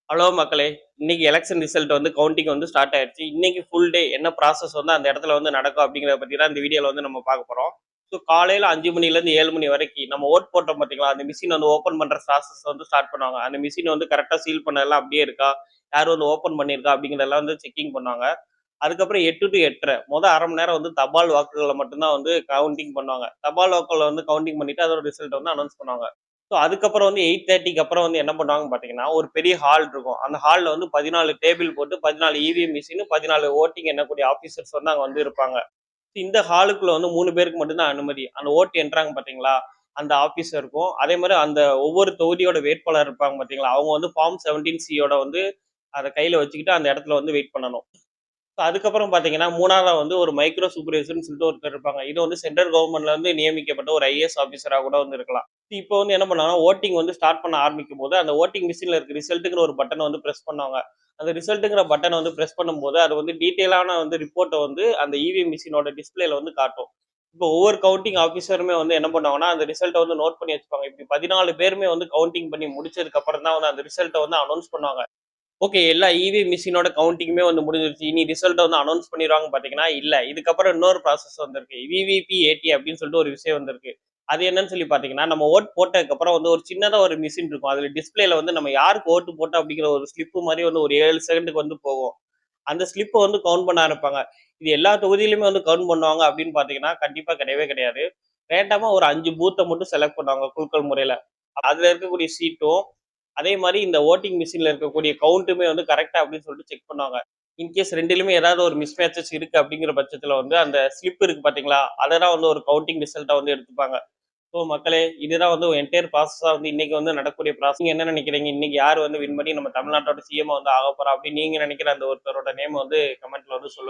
Hello மக்களே! இன்னைக்கு election result வந்து கவுண்டிங் வந்து ஸ்டார்ட் ஆயிருச்சு. இன்னைக்கு ஃபுல் டே என்ன ப்ராசஸ் வந்து அந்த இடத்துல வந்து நடக்கும் அப்படிங்கிறத பத்தி தான் இந்த வீடியோல வந்து நம்ம பார்க்க போறோம். ஸோ காலையில 5 மணிலேருந்து 7 மணி வரைக்கும் நம்ம ஓட் போட்டோம் பார்த்தீங்களா? அந்த மிஷின் வந்து ஓப்பன் பண்ற ப்ராசஸ் வந்து ஸ்டார்ட் பண்ணுவாங்க. அந்த மிஷின் வந்து கரெக்ட்டா சீல் பண்ணதெல்லாம் அப்படியே இருக்கா? யார் வந்து ஓப்பன் பண்ணியிருக்கா? அப்படிங்கிறதெல்லாம் வந்து செக்கிங் பண்ணுவாங்க. அதுக்கப்புறம் 8 டூ 8:30 1/2 மணி நேரம் வந்து தபால் வாக்குகள மட்டும் தான் வந்து கவுண்டிங் பண்ணுவாங்க. தபால் வாக்குகள வந்து கவுண்டிங் பண்ணிட்டு அதோட ரிசல்ட் வந்து அனௌன்ஸ் பண்ணுவாங்க. ஸோ அதுக்கப்புறம் வந்து 8:30க்கு அப்புறம் வந்து என்ன பண்ணுவாங்கன்னு பார்த்தீங்கன்னா, ஒரு பெரிய ஹால் இருக்கும். அந்த ஹால்ல வந்து 14 டேபிள் போட்டு 14 இவிஎம் மிஷின், 14 வோட்டிங் எண்ணக்கூடிய ஆஃபீசர்ஸ் வந்து அங்க வந்து இருப்பாங்க. இந்த ஹாலுக்குள்ள வந்து 3 பேருக்கு மட்டும் தான் அனுமதி. அந்த ஓட்டு எண்றாங்க பார்த்தீங்களா? அந்த ஆஃபீசருக்கும், அதே மாரி அந்த ஒவ்வொரு தொகுதியோட வேட்பாளர் இருப்பாங்க பார்த்தீங்களா? அவங்க வந்து ஃபார்ம் 17 யோட வந்து அத கையில வச்சுக்கிட்டு அந்த இடத்துல வந்து வெயிட் பண்ணணும். அதுக்கப்புறம் பார்த்தீங்கன்னா, 3வதா வந்து ஒரு மைக்ரோ சூப்பர்வைசர்ன்னு சொல்லிட்டு ஒருத்தர் இருப்பாங்க. இது வந்து சென்ட்ரல் கவர்ன்மென்ட்ல இருந்து நியமிக்கப்பட்ட ஒரு ஐஏஎஸ் ஆஃபீசரா கூட வந்து இருக்கலாம். இப்போ வந்து என்ன பண்ணாங்கன்னா, வோட்டிங் வந்து ஸ்டார்ட் பண்ண ஆரம்பிக்கும்போது, அந்த வோட்டிங் மிஷின்ல இருக்க ரிசல்ட்ங்கிற ஒரு பட்டன வந்து பிரஸ் பண்ணுவாங்க. அந்த ரிசல்ட்ங்கிற பட்டன வந்து பிரஸ் பண்ணும்போது, அது வந்து டீட்டெயிலான வந்து ரிப்போர்ட்ட வந்து அந்த இவிஎம் மிஷினோட டிஸ்ப்ளேல வந்து காட்டும். இப்போ ஒவ்வொரு கவுண்டிங் ஆஃபீஸருமே வந்து என்ன பண்ணுவாங்கன்னா, அந்த ரிசல்ட்ட வந்து நோட் பண்ணி வச்சுப்பாங்க. இப்படி 14 பேருமே வந்து கவுண்டிங் பண்ணி முடிச்சதுக்கு அப்புறம் தான் வந்து அந்த ரிசல்ட்ட வந்து அனௌன்ஸ் பண்ணுவாங்க. ஓகே. எல்லா இவிஎம் மிஷினோட கவுண்டிங்குமே வந்து முடிஞ்சிருச்சு. இனி ரிசல்ட்ட வந்து அனௌன்ஸ் பண்ணிருவாங்கன்னு பார்த்தீங்கன்னா, இல்ல. இதுக்கப்புறம் இன்னொரு ப்ராசஸ் வந்திருக்கு. விவிபிஏடி அப்படின்னு சொல்லிட்டு ஒரு விஷயம் வந்திருக்கு. அது என்னன்னு சொல்லி பார்த்தீங்கன்னா, நம்ம ஓட் போட்டதுக்கப்புறம் வந்து ஒரு சின்னதா ஒரு மிஷின் இருக்கும். அதுல டிஸ்ப்ளேல வந்து நம்ம யாருக்கு ஓட்டு போட்டோம் அப்படிங்கிற ஒரு ஸ்லிப் மாரி வந்து ஒரு 7 செகண்டுக்கு வந்து போகும். அந்த ஸ்லிப்ப வந்து கவுண்ட் பண்ண ஆரம்பிப்பாங்க. இது எல்லா தொகுதியிலுமே வந்து கவுண்ட் பண்ணுவாங்க அப்படின்னு பார்த்தீங்கன்னா, கண்டிப்பா கிடையவே கிடையாது. ரேண்டமா ஒரு 5 பூத்த மட்டும் செலக்ட் பண்ணுவாங்க குலுக்கல் முறையில. அதுல இருக்கக்கூடிய சீட்டும், அதே மாரி இந்த வோட்டிங் மிஷின்ல இருக்கக்கூடிய கவுண்ட்டுமே வந்து கரெக்ட்டா அப்படின்னு சொல்லிட்டு செக் பண்ணுவாங்க. இன்கேஸ் 2லயுமே ஏதாவது ஒரு மிஸ்மேட்சஸ் இருக்கு அப்படிங்கிற பட்சத்துல வந்து அந்த ஸ்லிப் இருக்கு பார்த்தீங்களா? அத தான் வந்து ஒரு கவுண்டிங் ரிசல்ட்டா வந்து எடுத்துப்பாங்க. ஸோ மக்களே, இதுதான் வந்து என்டையர் ப்ராசஸா வந்து இன்னைக்கு வந்து நடக்கக்கூடிய ப்ராசஸ். நீங்க என்ன நினைக்கிறீங்க? இன்னைக்கு யார் வந்து வின் பண்ணி நம்ம தமிழ்நாட்டோட சிஎம்மா வந்து ஆகப்போறா அப்படின்னு நீங்க நினைக்கிற அந்த ஒருத்தரோட நேம் வந்து கமெண்ட்ல வந்து சொல்லுங்க.